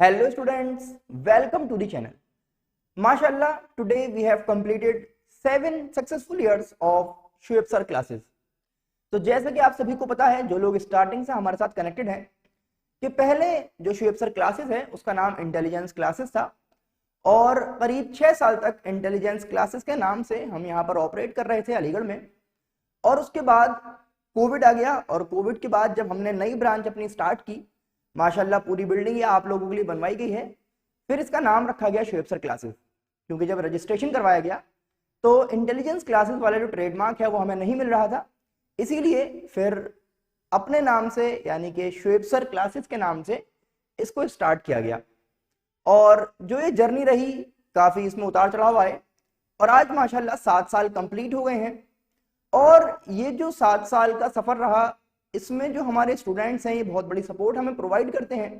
Hello students, welcome to the channel. MashaAllah, today we have completed 7 successful years of Shoaib sir classes. तो जैसे कि आप सभी को पता है, जो लोग स्टार्टिंग से हमारे साथ कनेक्टेड हैं, कि पहले जो शुएब सर क्लासेस है उसका नाम इंटेलिजेंस क्लासेस था और करीब 6 साल तक इंटेलिजेंस क्लासेस के नाम से हम यहाँ पर ऑपरेट कर रहे थे अलीगढ़ में। और उसके बाद कोविड आ गया और कोविड के बाद जब हमने नई ब्रांच अपनी स्टार्ट की, माशाल्लाह पूरी बिल्डिंग ये आप लोगों के लिए बनवाई गई है। फिर इसका नाम रखा गया शुएब सर क्लासेस, क्योंकि जब रजिस्ट्रेशन करवाया गया तो इंटेलिजेंस क्लासेस वाला जो ट्रेडमार्क है वो हमें नहीं मिल रहा था, इसीलिए फिर अपने नाम से यानी कि शुएब सर क्लासेस के नाम से इसको स्टार्ट किया गया। और जो ये जर्नी रही, काफ़ी इसमें उतार चढ़ाव आए और आज माशाल्लाह 7 साल कंप्लीट हो गए हैं। और ये जो 7 साल का सफ़र रहा, इसमें जो हमारे स्टूडेंट्स हैं ये बहुत बड़ी सपोर्ट हमें प्रोवाइड करते हैं,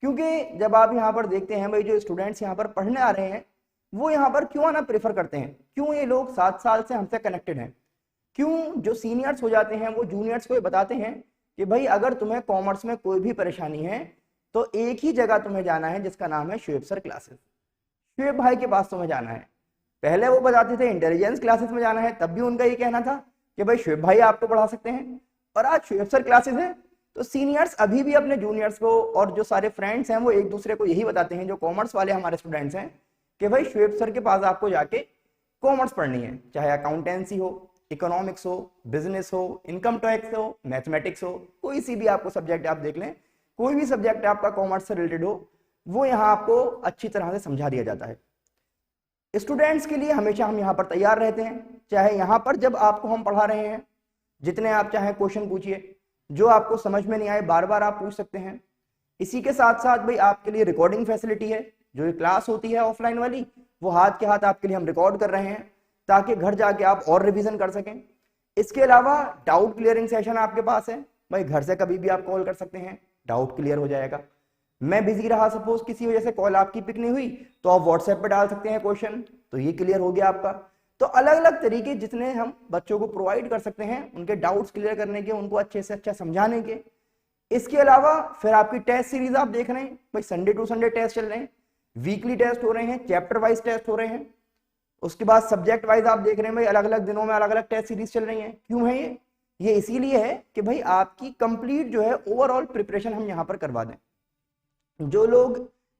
क्योंकि जब आप यहाँ पर देखते हैं भाई जो स्टूडेंट्स यहाँ पर पढ़ने आ रहे हैं वो यहाँ पर क्यों आना प्रेफर करते हैं, क्यों ये लोग 7 साल से हमसे कनेक्टेड हैं, क्यों जो सीनियर्स हो जाते हैं वो जूनियर्स को ये बताते हैं कि भाई अगर तुम्हें कॉमर्स में कोई भी परेशानी है तो एक ही जगह तुम्हें जाना है जिसका नाम है शुएब सर क्लासेस। शुएब भाई के पास तुम्हें जाना है। पहले वो बताते थे इंटेलिजेंस क्लासेस में जाना है, तब भी उनका ये कहना था कि भाई शुएब भाई आपको पढ़ा सकते हैं। और आज शुएब सर क्लासेस है तो सीनियर्स अभी भी अपने जूनियर्स को और जो सारे फ्रेंड्स हैं वो एक दूसरे को यही बताते हैं, जो कॉमर्स वाले हमारे स्टूडेंट्स हैं, कि भाई शुएब सर के पास आपको जाके कॉमर्स पढ़नी है, चाहे अकाउंटेंसी हो, इकोनॉमिक्स हो, बिजनेस हो, इनकम टैक्स हो, मैथमेटिक्स हो, कोई सी भी आपको सब्जेक्ट आप देख लें, कोई भी सब्जेक्ट आपका कॉमर्स से रिलेटेड हो वो यहाँ आपको अच्छी तरह से समझा दिया जाता है। स्टूडेंट्स के लिए हमेशा हम यहाँ पर तैयार रहते हैं, चाहे यहाँ पर जब आपको हम पढ़ा रहे हैं जितने आप चाहें क्वेश्चन पूछिए, जो आपको समझ में नहीं आए बार बार आप पूछ सकते हैं। इसी के साथ साथ भाई आपके लिए रिकॉर्डिंग फैसिलिटी है, जो ये क्लास होती है ऑफलाइन वाली वो हाथ के हाथ आपके लिए हम रिकॉर्ड कर रहे हैं ताकि घर जाके आप और रिवीजन कर सकें। इसके अलावा डाउट क्लियरिंग सेशन आपके पास है, भाई घर से कभी भी आप कॉल कर सकते हैं, डाउट क्लियर हो जाएगा। मैं बिजी रहा, सपोज किसी वजह से कॉल आपकी पिक नहीं हुई, तो आप व्हाट्सएप पे डाल सकते हैं क्वेश्चन, तो ये क्लियर हो गया आपका। तो अलग अलग तरीके जितने हम बच्चों को प्रोवाइड कर सकते हैं उनके डाउट्स क्लियर करने के, उनको अच्छे से अच्छा समझाने के। इसके अलावा फिर आपकी टेस्ट सीरीज आप देख रहे हैं, भाई संडे टू संडे टेस्ट चल रहे हैं, वीकली टेस्ट हो रहे हैं, चैप्टर वाइज टेस्ट हो रहे हैं। उसके बाद सब्जेक्ट वाइज आप देख रहे हैं भाई अलग अलग दिनों में अलग अलग टेस्ट सीरीज चल रही है। क्यों है ये इसीलिए है कि भाई आपकी कंप्लीट जो है ओवरऑल प्रिपरेशन हम यहाँ पर करवा दें। जो लोग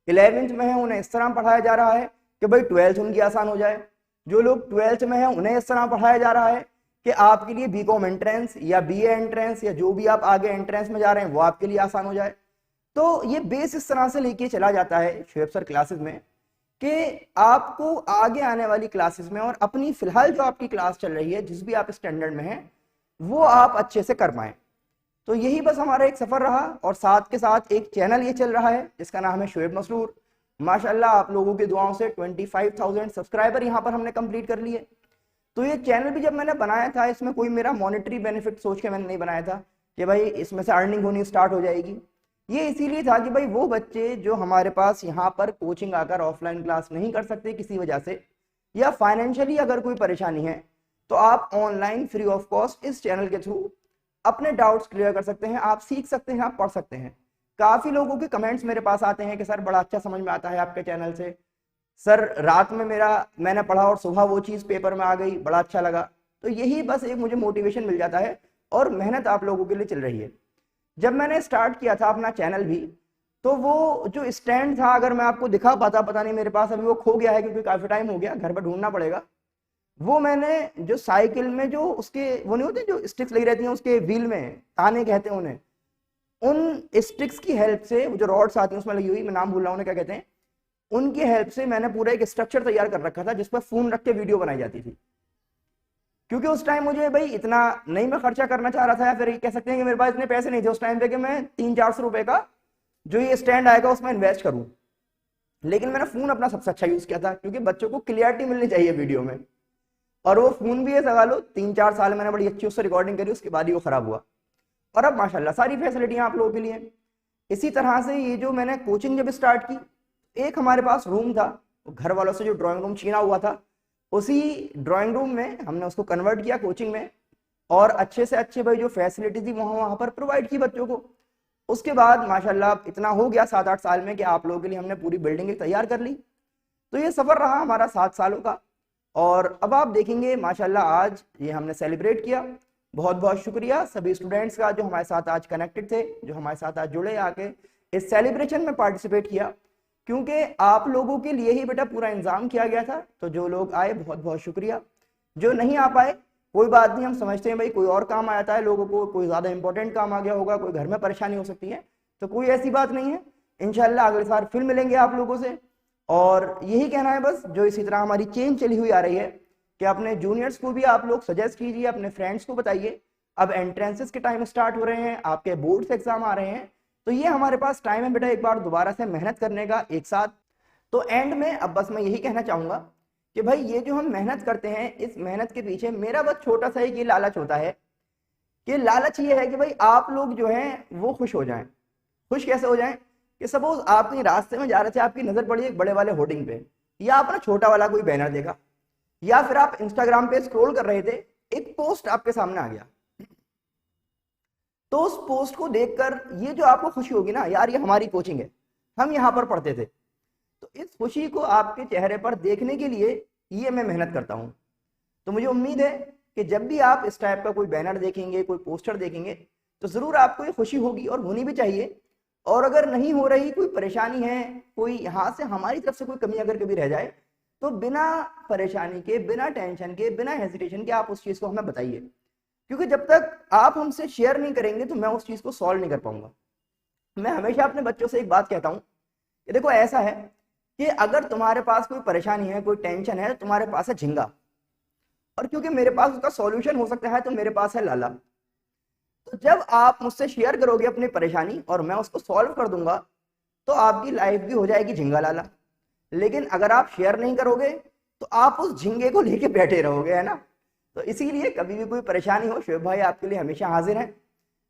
11th में हैं उन्हें इस तरह पढ़ाया जा रहा है कि भाई 12th उनकी आसान हो जाए, जो लोग 12th में हैं उन्हें इस तरह पढ़ाया जा रहा है कि आपके लिए बीकॉम एंट्रेंस या बीए एंट्रेंस या जो भी आप आगे एंट्रेंस में जा रहे हैं वो आपके लिए आसान हो जाए। तो ये बेस इस तरह से लेके चला जाता है शुएब सर क्लासेस में कि आपको आगे आने वाली क्लासेस में और अपनी फिलहाल जो आपकी क्लास चल रही है जिस भी आप स्टैंडर्ड में हैं वो आप अच्छे से कर पाएं। तो यही बस हमारा एक सफर रहा और साथ के साथ एक चैनल ये चल रहा है जिसका नाम है शुएब मसरूर। माशाल्लाह आप लोगों की दुआओं से 25,000 सब्सक्राइबर यहाँ पर हमने कंप्लीट कर लिए। तो ये चैनल भी जब मैंने बनाया था इसमें कोई मेरा मॉनेटरी बेनिफिट सोच के मैंने नहीं बनाया था कि भाई इसमें से अर्निंग होनी स्टार्ट हो जाएगी। ये इसीलिए था कि भाई वो बच्चे जो हमारे पास यहाँ पर कोचिंग आकर ऑफलाइन क्लास नहीं कर सकते किसी वजह से, या फाइनेंशियली अगर कोई परेशानी है, तो आप ऑनलाइन फ्री ऑफ कॉस्ट इस चैनल के थ्रू अपने डाउट्स क्लियर कर सकते हैं, आप सीख सकते हैं, आप पढ़ सकते हैं। काफ़ी लोगों के कमेंट्स मेरे पास आते हैं कि सर बड़ा अच्छा समझ में आता है आपके चैनल से, सर रात में मैंने पढ़ा और सुबह वो चीज़ पेपर में आ गई, बड़ा अच्छा लगा। तो यही बस एक मुझे मोटिवेशन मिल जाता है और मेहनत आप लोगों के लिए चल रही है। जब मैंने स्टार्ट किया था अपना चैनल भी, तो वो जो स्टैंड था अगर मैं आपको दिखा पाता, पता नहीं मेरे पास अभी वो खो गया है क्योंकि काफ़ी टाइम हो गया, घर पर ढूंढना पड़ेगा। वो मैंने जो साइकिल में जो उसके वो नहीं होते जो स्टिक्स लगी रहती हैं उसके व्हील में, ताने कहते हैं उन्हें, उन स्टिक्स की हेल्प से, वो जो रॉड्स आती हैं उसमें लगी हुई, मैं नाम भूल रहा हूँ उन्हें क्या कहते हैं, उनकी हेल्प से मैंने पूरा एक स्ट्रक्चर तैयार कर रखा था जिस पर फोन रख के वीडियो बनाई जाती थी। क्योंकि उस टाइम मुझे भाई इतना नहीं मैं खर्चा करना चाह रहा था, या फिर कह सकते हैं कि मेरे पास इतने पैसे नहीं थे उस टाइम पे कि मैं 300-400 रुपए का जो ये स्टैंड आएगा उसमें इन्वेस्ट करूं। लेकिन मैंने फोन अपना सबसे अच्छा यूज किया था क्योंकि बच्चों को क्लियरिटी मिलनी चाहिए वीडियो में। और वो फोन भी है लगा लो 3-4 साल मैंने बड़ी अच्छी उससे रिकॉर्डिंग करी, उसके बाद ही वो खराब हुआ। और अब माशाल्लाह सारी फैसिलिटियां आप लोगों के लिए। इसी तरह से ये जो मैंने कोचिंग जब स्टार्ट की, एक हमारे पास रूम था, घर वालों से जो ड्राइंग रूम छीना हुआ था, उसी ड्राइंग रूम में हमने उसको कन्वर्ट किया कोचिंग में, और अच्छे से अच्छे भाई जो फैसिलिटी थी वहाँ पर प्रोवाइड की बच्चों को। उसके बाद माशाल्लाह इतना हो गया 7-8 साल में कि आप लोगों के लिए हमने पूरी बिल्डिंग तैयार कर ली। तो ये सफ़र रहा हमारा 7 सालों का, और अब आप देखेंगे माशाल्लाह आज ये हमने सेलिब्रेट किया। बहुत बहुत शुक्रिया सभी स्टूडेंट्स का जो हमारे साथ आज कनेक्टेड थे, जो हमारे साथ आज जुड़े, आके इस सेलिब्रेशन में पार्टिसिपेट किया, क्योंकि आप लोगों के लिए ही बेटा पूरा इंतजाम किया गया था। तो जो लोग आए बहुत बहुत शुक्रिया, जो नहीं आ पाए कोई बात नहीं, हम समझते हैं भाई कोई और काम आ जाता है लोगों को, कोई ज़्यादा इंपॉर्टेंट काम आ गया होगा, कोई घर में परेशानी हो सकती है, तो कोई ऐसी बात नहीं है। इंशाल्लाह अगले साल फिर मिलेंगे आप लोगों से। और यही कहना है बस, जो इसी तरह हमारी चेन चली हुई आ रही है कि अपने जूनियर्स को भी आप लोग सजेस्ट कीजिए, अपने फ्रेंड्स को बताइए। अब एंट्रेंसेस के टाइम स्टार्ट हो रहे हैं, आपके बोर्ड्स एग्जाम आ रहे हैं, तो ये हमारे पास टाइम है बेटा एक बार दोबारा से मेहनत करने का एक साथ। तो एंड में अब बस मैं यही कहना चाहूंगा कि भाई ये जो हम मेहनत करते हैं, इस मेहनत के पीछे मेरा बस छोटा सा एक ये लालच होता है कि लालच ये है कि भाई आप लोग जो हैं वो खुश हो जाएं। खुश कैसे हो जाएं कि सपोज आप कहीं रास्ते में जा रहे थे, आपकी नजर पड़ी एक बड़े वाले होर्डिंग पे, या आपने छोटा वाला कोई बैनर देखा, या फिर आप इंस्टाग्राम पे स्क्रॉल कर रहे थे, एक पोस्ट आपके सामने आ गया, तो उस पोस्ट को देखकर ये जो आपको खुशी होगी ना, यार ये हमारी कोचिंग है, हम यहाँ पर पढ़ते थे, तो इस खुशी को आपके चेहरे पर देखने के लिए ये मैं मेहनत करता हूँ। तो मुझे उम्मीद है कि जब भी आप इस टाइप का कोई बैनर देखेंगे, कोई पोस्टर देखेंगे, तो जरूर आपको ये खुशी होगी और होनी भी चाहिए। और अगर नहीं हो रही, कोई परेशानी है, कोई यहाँ से हमारी तरफ से कोई कमी अगर कभी रह जाए, तो बिना परेशानी के, बिना टेंशन के, बिना हेजिटेशन के आप उस चीज को हमें बताइए, क्योंकि जब तक आप हमसे शेयर नहीं करेंगे तो मैं उस चीज को सॉल्व नहीं कर पाऊंगा। मैं हमेशा अपने बच्चों से एक बात कहता हूँ कि देखो ऐसा है कि अगर तुम्हारे पास कोई परेशानी है, कोई टेंशन है, तो तुम्हारे पास है झिंगा, और क्योंकि मेरे पास उसका सॉल्यूशन हो सकता है, तो मेरे पास है लाला। तो जब आप मुझसे शेयर करोगे अपनी परेशानी और मैं उसको सॉल्व कर दूंगा, तो आपकी लाइफ भी हो जाएगी झिंगा लाला। लेकिन अगर आप शेयर नहीं करोगे तो आप उस झिंगे को लेके बैठे रहोगे, है ना। तो इसीलिए कभी भी कोई परेशानी हो, शोएब भाई आपके लिए हमेशा हाजिर हैं।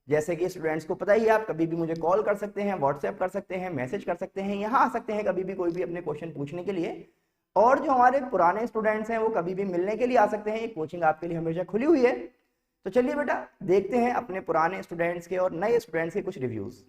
जैसे कि स्टूडेंट्स को पता ही है, आप कभी भी मुझे कॉल कर सकते हैं, व्हाट्सएप कर सकते हैं, मैसेज कर सकते हैं, यहाँ आ सकते हैं कभी भी कोई भी अपने क्वेश्चन पूछने के लिए। और जो हमारे पुराने स्टूडेंट्स हैं वो कभी भी मिलने के लिए आ सकते हैं, ये कोचिंग आपके लिए हमेशा खुली हुई है। तो चलिए बेटा देखते हैं अपने पुराने स्टूडेंट्स के और नए स्टूडेंट्स के कुछ रिव्यूज़।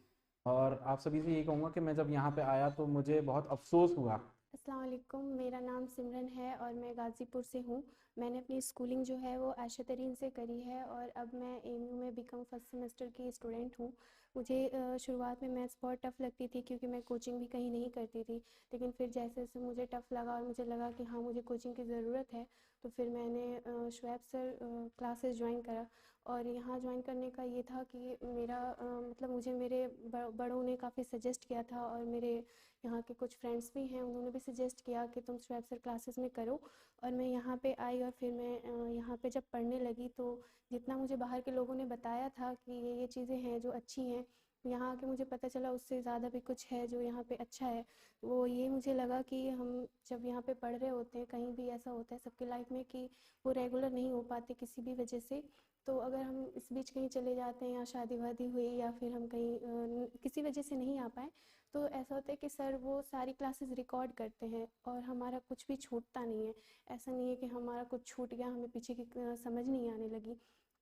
और आप सभी से यही कहूँगा कि मैं जब यहाँ पे आया तो मुझे बहुत अफसोस हुआ। अस्सलाम वालेकुम, मेरा नाम सिमरन है और मैं गाज़ीपुर से हूँ। मैंने अपनी स्कूलिंग जो है वो आयशा तरीन से करी है और अब मैं एमयू में बीकॉम फर्स्ट सेमेस्टर की स्टूडेंट हूँ। मुझे शुरुआत में मैथ्स बहुत टफ़ लगती थी क्योंकि मैं कोचिंग भी कहीं नहीं करती थी, लेकिन फिर जैसे जैसे मुझे टफ़ लगा और मुझे लगा कि हाँ मुझे कोचिंग की ज़रूरत है, तो फिर मैंने शुएब सर क्लासेस ज्वाइन करा। और यहाँ ज्वाइन करने का ये था कि मेरा मतलब मुझे मेरे बड़ों ने काफ़ी सजेस्ट किया था, और मेरे यहाँ के कुछ फ्रेंड्स भी हैं, उन्होंने भी सजेस्ट किया कि तुम शुएब सर क्लासेस में करो। और मैं यहाँ पे आई और फिर मैं यहाँ पे जब पढ़ने लगी तो जितना मुझे बाहर के लोगों ने बताया था कि ये चीज़ें हैं जो अच्छी हैं, यहाँ आके मुझे पता चला उससे ज़्यादा भी कुछ है जो यहाँ पे अच्छा है। वो ये मुझे लगा कि हम जब यहाँ पे पढ़ रहे होते हैं, कहीं भी ऐसा होता है सबकी लाइफ में कि वो रेगुलर नहीं हो पाते किसी भी वजह से, तो अगर हम इस बीच कहीं चले जाते हैं या शादी वादी हुई या फिर हम कहीं किसी वजह से नहीं आ पाए, तो ऐसा होता है कि सर वो सारी क्लासेस रिकॉर्ड करते हैं और हमारा कुछ भी छूटता नहीं है। ऐसा नहीं है कि हमारा कुछ छूट गया, हमें पीछे की समझ नहीं आने लगी,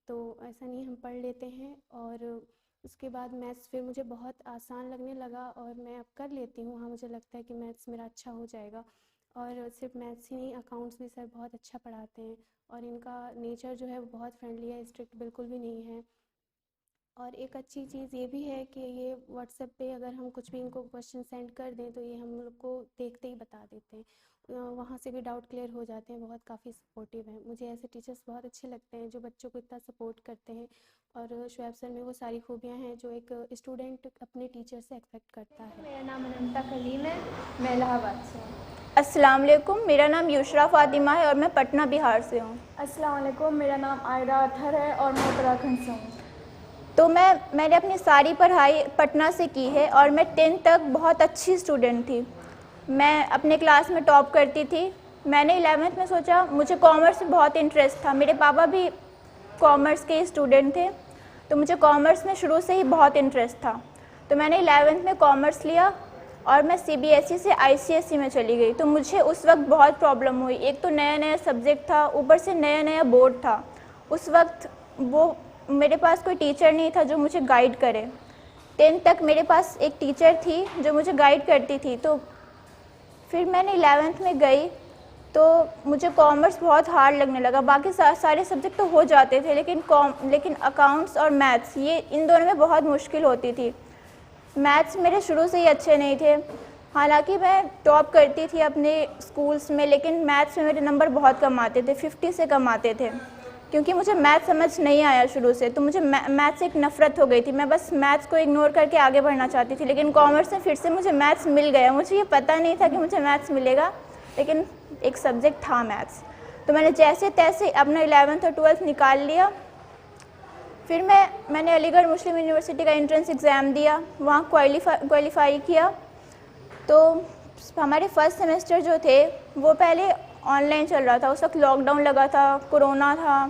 तो ऐसा नहीं, हम पढ़ लेते हैं। और उसके बाद मैथ्स फिर मुझे बहुत आसान लगने लगा और मैं अब कर लेती हूँ। हाँ मुझे लगता है कि मैथ्स मेरा अच्छा हो जाएगा। और सिर्फ मैथ्स ही नहीं, अकाउंट्स भी सर बहुत अच्छा पढ़ाते हैं और इनका नेचर जो है वो बहुत फ्रेंडली है, स्ट्रिक्ट बिल्कुल भी नहीं है। और एक अच्छी चीज़ ये भी है कि ये व्हाट्सएप पे अगर हम कुछ भी इनको क्वेश्चन सेंड कर दें तो ये हम लोग को देखते ही बता देते हैं, वहाँ से भी डाउट क्लियर हो जाते हैं। बहुत काफ़ी सपोर्टिव हैं, मुझे ऐसे टीचर्स बहुत अच्छे लगते हैं जो बच्चों को इतना सपोर्ट करते हैं। और शुएब सर में वो सारी खूबियाँ हैं जो एक स्टूडेंट अपने टीचर से एक्सपेक्ट करता है। मेरा नाम अनंता कलीम है, मैं इलाहाबाद से हूँ। अस्सलाम वालेकुम, मेरा नाम युशरा फातिमा है और मैं पटना बिहार से हूँ। अस्सलाम वालेकुम, मेरा नाम आयरा अतहर है और मैं उत्तराखंड से हूँ। तो मैंने अपनी सारी पढ़ाई पटना से की है और मैं 10th तक बहुत अच्छी स्टूडेंट थी। मैं अपने क्लास में टॉप करती थी। मैंने 11th में सोचा, मुझे कॉमर्स में बहुत इंटरेस्ट था, मेरे पापा भी कॉमर्स के स्टूडेंट थे, तो मुझे कॉमर्स में शुरू से ही बहुत इंटरेस्ट था। तो मैंने 11th में कॉमर्स लिया और मैं CBSE से ICSE में चली गई। तो मुझे उस वक्त बहुत प्रॉब्लम हुई, एक तो नया नया सब्जेक्ट था, ऊपर से नया नया बोर्ड था। उस वक्त वो मेरे पास कोई टीचर नहीं था जो मुझे गाइड करे। 10th तक मेरे पास एक टीचर थी जो मुझे गाइड करती थी। तो फिर मैंने 11th में गई तो मुझे कॉमर्स बहुत हार्ड लगने लगा। बाकी सारे सब्जेक्ट तो हो जाते थे, लेकिन अकाउंट्स और मैथ्स, ये इन दोनों में बहुत मुश्किल होती थी। मैथ्स मेरे शुरू से ही अच्छे नहीं थे, हालांकि मैं टॉप करती थी अपने स्कूल्स में, लेकिन मैथ्स में मेरे नंबर बहुत कम आते थे, 50 से कम आते थे, क्योंकि मुझे मैथ्स समझ नहीं आया शुरू से। तो मुझे मैथ्स से एक नफ़रत हो गई थी, मैं बस मैथ्स को इग्नोर करके आगे बढ़ना चाहती थी। लेकिन कॉमर्स में फिर से मुझे मैथ्स मिल गया। मुझे ये पता नहीं था कि मुझे मैथ्स मिलेगा, लेकिन एक सब्जेक्ट था मैथ्स। तो मैंने जैसे तैसे अपना 11th और 12th निकाल लिया। फिर मैंने अलीगढ़ मुस्लिम यूनिवर्सिटी का एंट्रेंस एग्ज़ाम दिया, वहाँ क्वालिफाई किया। तो हमारे फर्स्ट सेमेस्टर जो थे वो पहले ऑनलाइन चल रहा था, उस वक्त लॉकडाउन लगा था, कोरोना था,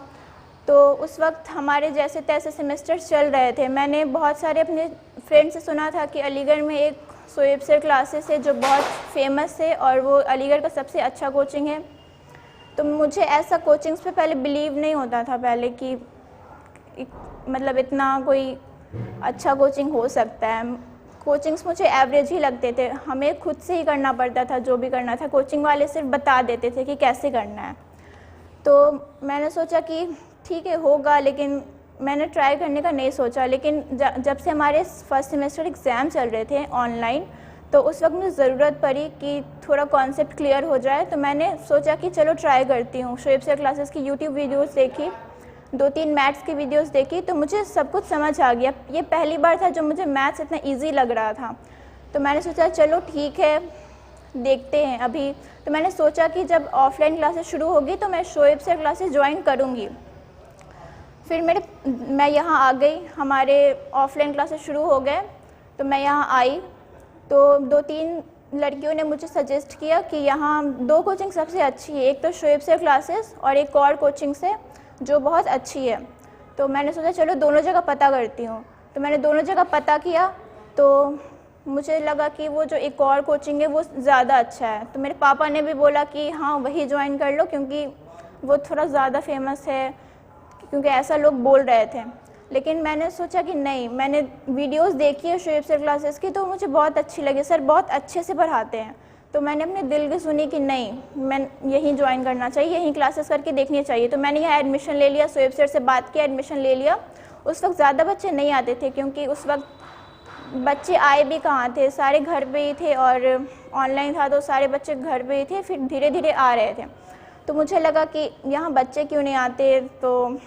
तो उस वक्त हमारे जैसे तैसे सेमेस्टर चल रहे थे। मैंने बहुत सारे अपने फ्रेंड से सुना था कि अलीगढ़ में एक शोएब सर क्लासेस है जो बहुत फेमस है और वो अलीगढ़ का सबसे अच्छा कोचिंग है। तो मुझे ऐसा कोचिंग्स पे पहले बिलीव नहीं होता था पहले कि मतलब इतना कोई अच्छा कोचिंग हो सकता है। कोचिंग्स मुझे एवरेज ही लगते थे, हमें खुद से ही करना पड़ता था, जो भी करना था कोचिंग वाले सिर्फ बता देते थे कि कैसे करना है। तो मैंने सोचा कि ठीक है होगा, लेकिन मैंने ट्राई करने का नहीं सोचा। लेकिन जब से हमारे फर्स्ट सेमेस्टर एग्ज़ाम चल रहे थे ऑनलाइन, तो उस वक्त मुझे ज़रूरत पड़ी कि थोड़ा कॉन्सेप्ट क्लियर हो जाए। तो मैंने सोचा कि चलो ट्राई करती हूँ। शोएब सर क्लासेस की यूट्यूब वीडियोस देखी, 2-3 मैथ्स की वीडियोस देखी, तो मुझे सब कुछ समझ आ गया। ये पहली बार था जो मुझे मैथ्स इतना ईजी लग रहा था। तो मैंने सोचा चलो ठीक है देखते हैं अभी। तो मैंने सोचा कि जब ऑफलाइन क्लासेस शुरू होगी तो मैं शोएब सर क्लासेस ज्वाइन करूँगी। फिर मैं यहाँ आ गई, हमारे ऑफलाइन क्लासेस शुरू हो गए, तो मैं यहाँ आई। तो 2-3 लड़कियों ने मुझे सजेस्ट किया कि यहाँ 2 कोचिंग सबसे अच्छी है, एक तो शोएब सर क्लासेस और एक और कोचिंग से जो बहुत अच्छी है। तो मैंने सोचा चलो दोनों जगह पता करती हूँ। तो मैंने दोनों जगह पता किया, तो मुझे लगा कि वो जो एक और कोचिंग है वो ज़्यादा अच्छा है। तो मेरे पापा ने भी बोला कि हाँ वही ज्वाइन कर लो, क्योंकि वो थोड़ा ज़्यादा फेमस है, क्योंकि ऐसा लोग बोल रहे थे। लेकिन मैंने सोचा कि नहीं, मैंने वीडियोस देखी है शोएब सर क्लासेस की, तो मुझे बहुत अच्छी लगी, सर बहुत अच्छे से पढ़ाते हैं। तो मैंने अपने दिल की सुनी कि नहीं, मैं यहीं ज्वाइन करना चाहिए, यहीं क्लासेस करके देखनी चाहिए। तो मैंने यहाँ एडमिशन ले लिया, शोएब सर से बात की, एडमिशन ले लिया। उस वक्त ज़्यादा बच्चे नहीं आते थे, क्योंकि उस वक्त बच्चे आए भी कहाँ थे, सारे घर पे ही थे और ऑनलाइन था तो सारे बच्चे घर पे ही थे। फिर धीरे धीरे आ रहे थे, तो मुझे लगा कि यहाँ बच्चे क्यों नहीं आते। तो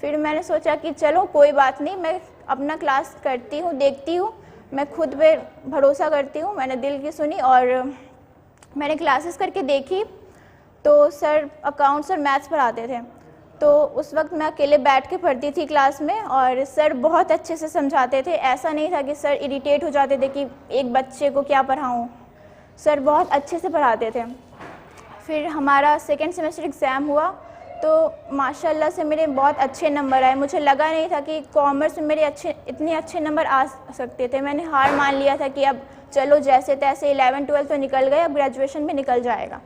फिर मैंने सोचा कि चलो कोई बात नहीं, मैं अपना क्लास करती हूँ, देखती हूँ, मैं खुद पे भरोसा करती हूँ। मैंने दिल की सुनी और मैंने क्लासेस करके देखी। तो सर अकाउंट्स और मैथ्स पढ़ाते थे, तो उस वक्त मैं अकेले बैठ के पढ़ती थी क्लास में, और सर बहुत अच्छे से समझाते थे। ऐसा नहीं था कि सर इरिटेट हो जाते थे कि एक बच्चे को क्या पढ़ाऊँ, सर बहुत अच्छे से पढ़ाते थे। फिर हमारा सेकेंड सेमेस्टर एग्ज़ाम हुआ, तो माशाल्लाह से मेरे बहुत अच्छे नंबर आए। मुझे लगा नहीं था कि कॉमर्स में मेरे इतने अच्छे नंबर आ सकते थे। मैंने हार मान लिया था कि अब चलो जैसे तैसे 11-12 तो निकल गए, अब ग्रेजुएशन भी निकल जाएगा।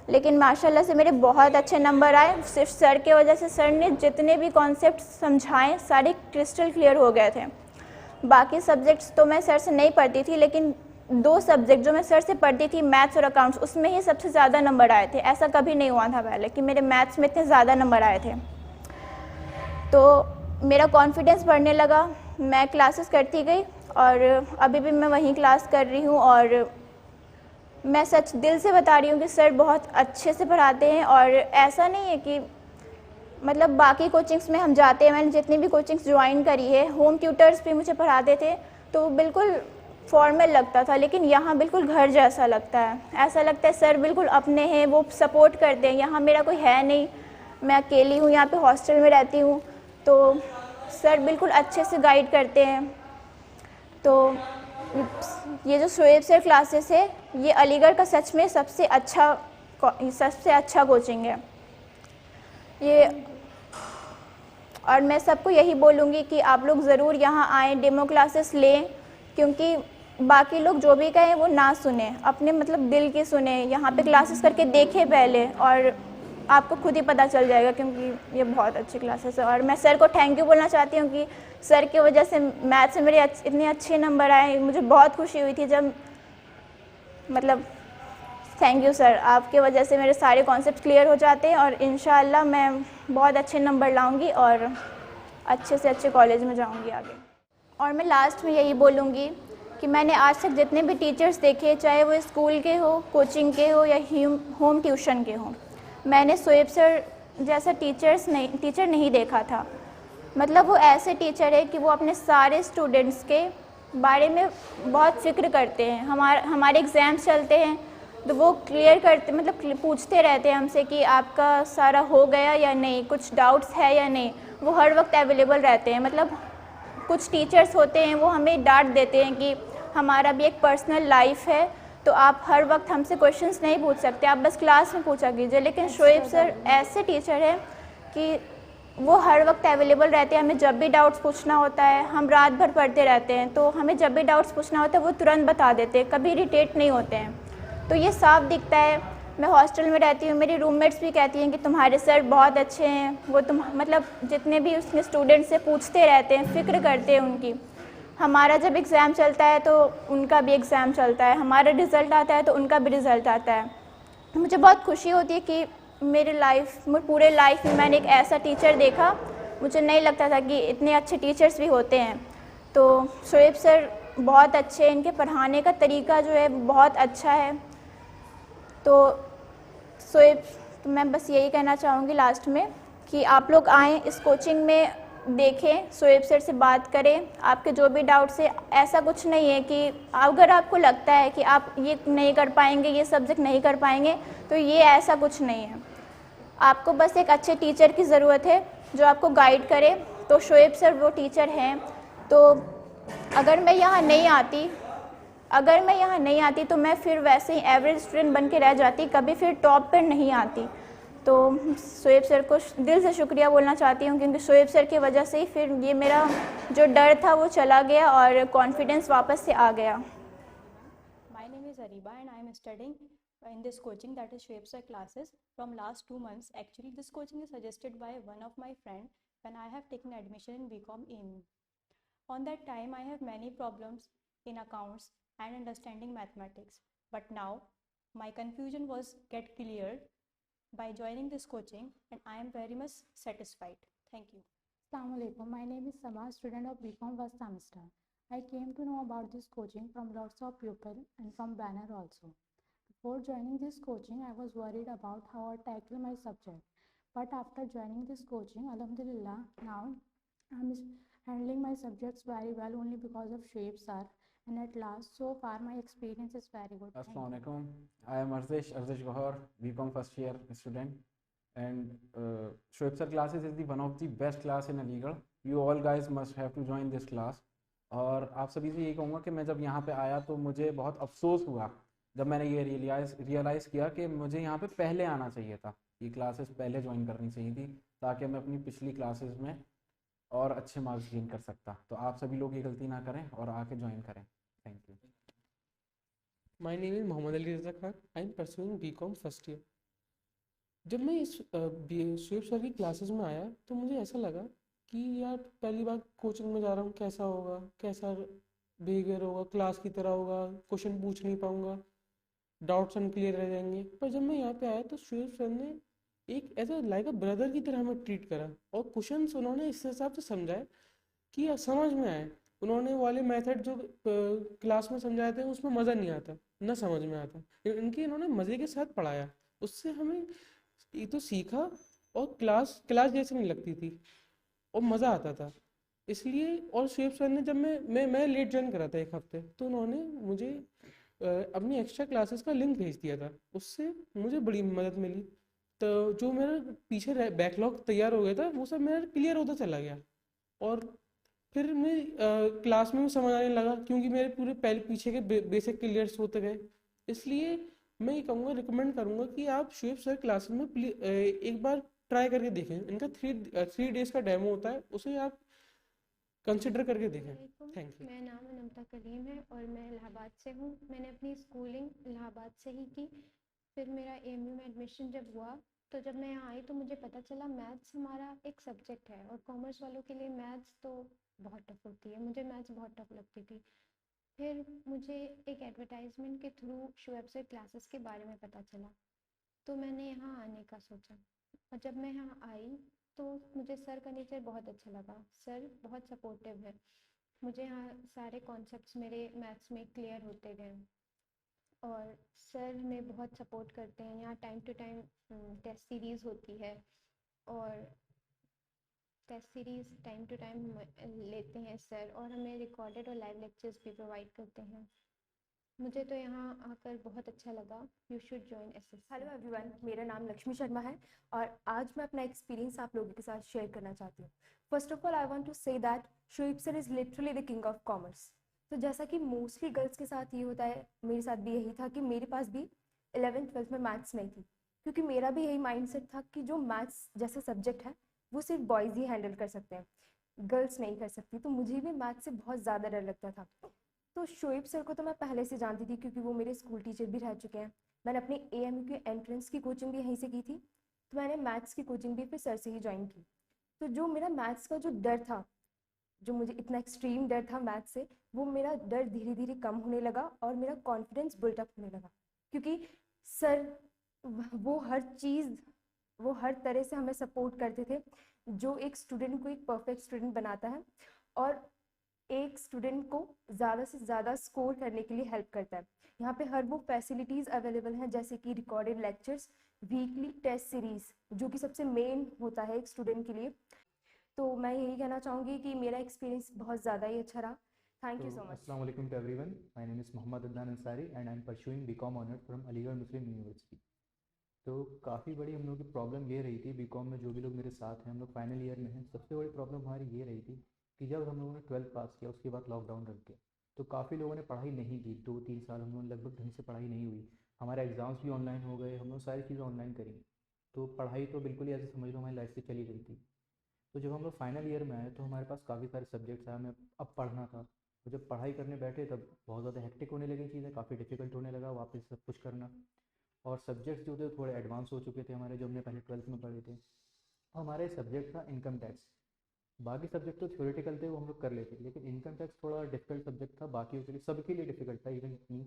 लेकिन माशाल्लाह से मेरे बहुत अच्छे नंबर आए, सिर्फ सर के वजह से। सर ने जितने भी कॉन्सेप्ट समझाए सारे क्रिस्टल क्लियर हो गए थे। बाकी सब्जेक्ट्स तो मैं सर से नहीं पढ़ती थी, लेकिन 2 सब्जेक्ट जो मैं सर से पढ़ती थी, मैथ्स और अकाउंट्स, उसमें ही सबसे ज़्यादा नंबर आए थे। ऐसा कभी नहीं हुआ था पहले कि मेरे मैथ्स में इतने ज़्यादा नंबर आए थे। तो मेरा कॉन्फिडेंस बढ़ने लगा, मैं क्लासेस करती गई और अभी भी मैं वहीं क्लास कर रही हूँ। और मैं सच दिल से बता रही हूँ कि सर बहुत अच्छे से पढ़ाते हैं। और ऐसा नहीं है कि मतलब बाकी कोचिंग्स में हम जाते हैं, मैंने जितनी भी कोचिंग्स ज्वाइन करी है, होम ट्यूटर्स भी मुझे पढ़ाते थे, तो बिल्कुल फॉर्मल लगता था। लेकिन यहाँ बिल्कुल घर जैसा लगता है, ऐसा लगता है सर बिल्कुल अपने हैं, वो सपोर्ट करते हैं। यहाँ मेरा कोई है नहीं, मैं अकेली हूँ, यहाँ पे हॉस्टल में रहती हूँ, तो सर बिल्कुल अच्छे से गाइड करते हैं। तो ये जो शोएब सर क्लासेस है, ये अलीगढ़ का सच में सबसे अच्छा कोचिंग है ये। और मैं सबको यही बोलूँगी कि आप लोग ज़रूर यहाँ आएँ, डेमो क्लासेस लें, क्योंकि बाकी लोग जो भी कहें वो ना सुने, अपने मतलब दिल की सुने। यहाँ पे क्लासेस करके देखें पहले, और आपको खुद ही पता चल जाएगा, क्योंकि ये बहुत अच्छी क्लासेस है। और मैं सर को थैंक यू बोलना चाहती हूँ कि सर की वजह से मैथ से मेरे इतने अच्छे नंबर आए। मुझे बहुत खुशी हुई थी जब मतलब थैंक यू सर, आपके वजह से मेरे सारे कॉन्सेप्ट क्लियर हो जाते हैं और इंशाल्लाह मैं बहुत अच्छे नंबर लाऊंगी और अच्छे से अच्छे कॉलेज में जाऊंगी आगे। और मैं लास्ट में यही बोलूँगी कि मैंने आज तक जितने भी टीचर्स देखे, चाहे वो स्कूल के हो, कोचिंग के हो या होम ट्यूशन के हो, मैंने शोएब सर जैसा टीचर नहीं देखा था। मतलब वो ऐसे टीचर है कि वो अपने सारे स्टूडेंट्स के बारे में बहुत फ़िक्र करते हैं। हमारे एग्ज़ाम्स चलते हैं तो वो क्लियर करते, मतलब पूछते रहते हैं हमसे कि आपका सारा हो गया या नहीं, कुछ डाउट्स है या नहीं। वो हर वक्त अवेलेबल रहते हैं। मतलब कुछ टीचर्स होते हैं वो हमें डांट देते हैं कि हमारा भी एक पर्सनल लाइफ है, तो आप हर वक्त हमसे क्वेश्चंस नहीं पूछ सकते, आप बस क्लास में पूछा कीजिए। लेकिन शोएब सर ऐसे टीचर हैं कि वो हर वक्त अवेलेबल रहते हैं। हमें जब भी डाउट्स पूछना होता है, हम रात भर पढ़ते रहते हैं, तो हमें जब भी डाउट्स पूछना होता है वो तुरंत बता देते हैं, कभी इरिटेट नहीं होते हैं। तो ये साफ दिखता है। मैं हॉस्टल में रहती हूँ, मेरी रूममेट्स भी कहती हैं कि तुम्हारे सर बहुत अच्छे हैं। वो मतलब जितने भी उसने स्टूडेंट्स से पूछते रहते हैं, फ़िक्र करते हैं उनकी। हमारा जब एग्ज़ाम चलता है तो उनका भी एग्ज़ाम चलता है, हमारा रिज़ल्ट आता है तो उनका भी रिज़ल्ट आता है। मुझे बहुत खुशी होती है कि मेरे पूरे लाइफ में मैंने एक ऐसा टीचर देखा। मुझे नहीं लगता था कि इतने अच्छे टीचर्स भी होते हैं। तो शोएब सर बहुत अच्छे हैं, इनके पढ़ाने का तरीका जो है बहुत अच्छा है। तो मैं बस यही कहना चाहूँगी लास्ट में कि आप लोग आएँ, इस कोचिंग में देखें, शोएब सर से बात करें। आपके जो भी डाउट्स है, ऐसा कुछ नहीं है कि अगर आपको लगता है कि आप ये नहीं कर पाएंगे, ये सब्जेक्ट नहीं कर पाएंगे, तो ये ऐसा कुछ नहीं है। आपको बस एक अच्छे टीचर की ज़रूरत है जो आपको गाइड करे। तो शोएब सर वो टीचर हैं। तो अगर मैं यहाँ नहीं आती तो मैं फिर वैसे ही एवरेज स्टूडेंट बन के रह जाती, कभी फिर टॉप पर नहीं आती। तो शोएब सर को दिल से शुक्रिया बोलना चाहती हूँ, क्योंकि शोएब सर की वजह से ही फिर ये मेरा जो डर था वो चला गया और कॉन्फिडेंस वापस से आ गया। My name is Ariba and I am studying in this coaching, that is Shoaib Sir classes, from last 2 months. Actually, this coaching is suggested by one of my friend when I have taken admission in BCom AMU. On that time, I have many problems in accounts and understanding mathematics. But now, my confusion was get cleared by joining this coaching, and I am very much satisfied. Thank you. Assalamualaikum. My name is Sama, student of BCom first semester. I came to know about this coaching from lots of people and from banner also. Before joining this coaching, I was worried about how I tackle my subject. But after joining this coaching, Alhamdulillah, now I am handling my subjects very well only because of Shoaib sir. And at last, so far, my experience is very good. Assalamu alaikum. I am Arzish Gohar, BCom first year student, and Shoaib sir classes is the one of the best class in Aligarh. You all guys must have to join this class. और आप सभी से यही कहूँगा कि मैं जब यहाँ पे आया तो मुझे बहुत अफसोस हुआ जब मैंने ये रियलाइज़ किया कि मुझे यहाँ पे पहले आना चाहिए था, ये क्लासेस पहले ज्वाइन करनी चाहिए थी, ताकि मैं अपनी पिछली क्लासेस में और अच्छे मार्क्स गेन कर सकता। तो आप सभी लोग ये गलती ना करें और आके ज्वाइन करें। Thank you. My name is Mohammed Ali Raza Khan. I am pursuing BCom first year. जब मैं इस शोएब सर की क्लासेस में आया तो मुझे ऐसा लगा कि यार पहली बार कोचिंग में जा रहा हूँ, कैसा होगा, कैसा बिहेवियर होगा, क्लास की तरह होगा, क्वेश्चन पूछ नहीं पाऊँगा, डाउट्स अनक्लियर रह जाएंगे। पर जब मैं यहाँ पे आया तो शोएब सर ने एक as a like a brother की तरह हमें ट्रीट करा और क्वेश्चंस उन्होंने इस हिसाब से समझाए कि समझ में आए। उन्होंने वाले मेथड जो क्लास में समझाए थे उसमें मज़ा नहीं आता, ना समझ में आता, इन्होंने मज़े के साथ पढ़ाया। उससे हमें ये तो सीखा और क्लास जैसे नहीं लगती थी और मज़ा आता था। इसलिए और शोएब सर ने जब मैं लेट ज्वाइन करा था 1 हफ्ते, तो उन्होंने मुझे अपनी एक्स्ट्रा क्लासेस का लिंक भेज दिया था, उससे मुझे बड़ी मदद मिली। तो जो मेरा पीछे बैकलॉग तैयार हो गया था वो सब मेरा क्लियर होता चला गया और फिर मैं क्लास में भी समझ आने लगा, क्योंकि मेरे पूरे पीछे के बेसिक क्लियर्स होते गए। इसलिए मैं ये कहूँगा, रिकमेंड करूँगा कि आप शोएब सर क्लासेस में एक बार ट्राई करके देखें। इनका 3 डेज का डेमो होता है, उसे आप कंसिडर करके देखें। Thank you. मेरा नाम अनमता करीम है और मैं इलाहाबाद से हूँ। मैंने अपनी स्कूलिंग इलाहाबाद से ही की। फिर मेरा एएमयू में एडमिशन जब हुआ तो जब मैं यहाँ आई तो मुझे पता चला मैथ्स हमारा एक सब्जेक्ट है और कॉमर्स वालों के लिए मैथ्स तो बहुत टफ होती है। मुझे मैथ्स बहुत टफ लगती थी। फिर मुझे एक एडवर्टाइजमेंट के थ्रू शोएब सर क्लासेस के बारे में पता चला, तो मैंने यहाँ आने का सोचा। और जब मैं यहाँ आई तो मुझे सर का नेचर बहुत अच्छा लगा। सर बहुत सपोर्टिव है। मुझे यहाँ सारे कॉन्सेप्ट्स मेरे मैथ्स में क्लियर होते गए और सर हमें बहुत सपोर्ट करते हैं। यहाँ time to time test series होती है और test series time to time लेते हैं सर, और हमें रिकॉर्डेड और लाइव लेक्चर्स भी प्रोवाइड करते हैं। मुझे तो यहाँ आकर बहुत अच्छा लगा। You should join SSC. Hello everyone, मेरा नाम लक्ष्मी शर्मा है और आज मैं अपना एक्सपीरियंस आप लोगों के साथ शेयर करना चाहती हूँ। First of all I want to say that Shoaib sir is literally the king of commerce. तो जैसा कि मोस्टली गर्ल्स के साथ ये होता है, मेरे साथ भी यही था कि मेरे पास भी 11th-12th में मैथ्स नहीं थी, क्योंकि मेरा भी यही माइंडसेट था कि जो मैथ्स जैसा सब्जेक्ट है वो सिर्फ बॉयज़ ही हैंडल कर सकते हैं, गर्ल्स नहीं कर सकती। तो मुझे भी मैथ्स से बहुत ज़्यादा डर लगता था। तो शोएब सर को तो मैं पहले से जानती थी क्योंकि वो मेरे स्कूल टीचर भी रह चुके हैं। मैंने अपनी AMU की एंट्रेंस की कोचिंग भी यहीं से की थी, तो मैंने मैथ्स की कोचिंग भी फिर सर से ही ज्वाइन की। तो जो मेरा मैथ्स का जो डर था, जो मुझे इतना एक्सट्रीम डर था मैथ्स से, वो मेरा डर धीरे धीरे कम होने लगा और मेरा कॉन्फिडेंस बिल्टअप होने लगा, क्योंकि सर वो हर तरह से हमें सपोर्ट करते थे, जो एक स्टूडेंट को एक परफेक्ट स्टूडेंट बनाता है और एक स्टूडेंट को ज़्यादा से ज़्यादा स्कोर करने के लिए हेल्प करता है। यहाँ पे हर वो फैसिलिटीज़ अवेलेबल हैं, जैसे कि recorded lectures, weekly test series, जो कि सबसे मेन होता है एक स्टूडेंट के लिए। तो मैं यही कहना चाहूँगी कि मेरा एक्सपीरियंस बहुत ज़्यादा ही अच्छा रहा। Thank you so much. अस्सलाम वालेकुम to everyone, my name is Mohammed Adnan Ansari and I am pursuing BCom honours from Aligarh Muslim University. तो काफ़ी बड़ी हम लोग की प्रॉब्लम ये रही थी बीकॉम में, जो भी लोग मेरे साथ हैं, हम लोग फाइनल ईयर में हैं, सबसे बड़ी प्रॉब्लम हमारी ये रही थी कि जब हम लोगों ने 12th पास किया उसके बाद लॉकडाउन लग गया, तो काफ़ी लोगों ने पढ़ाई नहीं की। 2-3 साल हम लोगों ने लगभग ढंग से पढ़ाई नहीं हुई। हमारे एग्ज़ाम्स भी ऑनलाइन हो गए, हम लोग सारी चीज़ें ऑनलाइन करी, तो पढ़ाई तो बिल्कुल ही ऐसे समझ लो हमारी लाइफ से चली गई थी। तो जब हम लोग फाइनल ईयर में आए तो हमारे पास काफ़ी सारे सब्जेक्ट्स आए, हमें अब पढ़ना था। तो जब पढ़ाई करने बैठे तब बहुत ज़्यादा हेक्टिक होने लगी चीज़ें, काफ़ी डिफिकल्ट होने लगा वापस सब कुछ करना। और सब्जेक्ट्स जो थे थोड़े एडवांस हो चुके थे हमारे, जो हमने पहले 12th में पढ़े थे। हमारे सब्जेक्ट था इनकम टैक्स। बाकी सब्जेक्ट तो थ्योरेटिकल थे, वो हम लोग कर लेते, लेकिन इनकम टैक्स थोड़ा डिफिकल्ट सब्जेक्ट था, बाकियों के लिए, सबके लिए डिफिकल्ट था, इवन मी।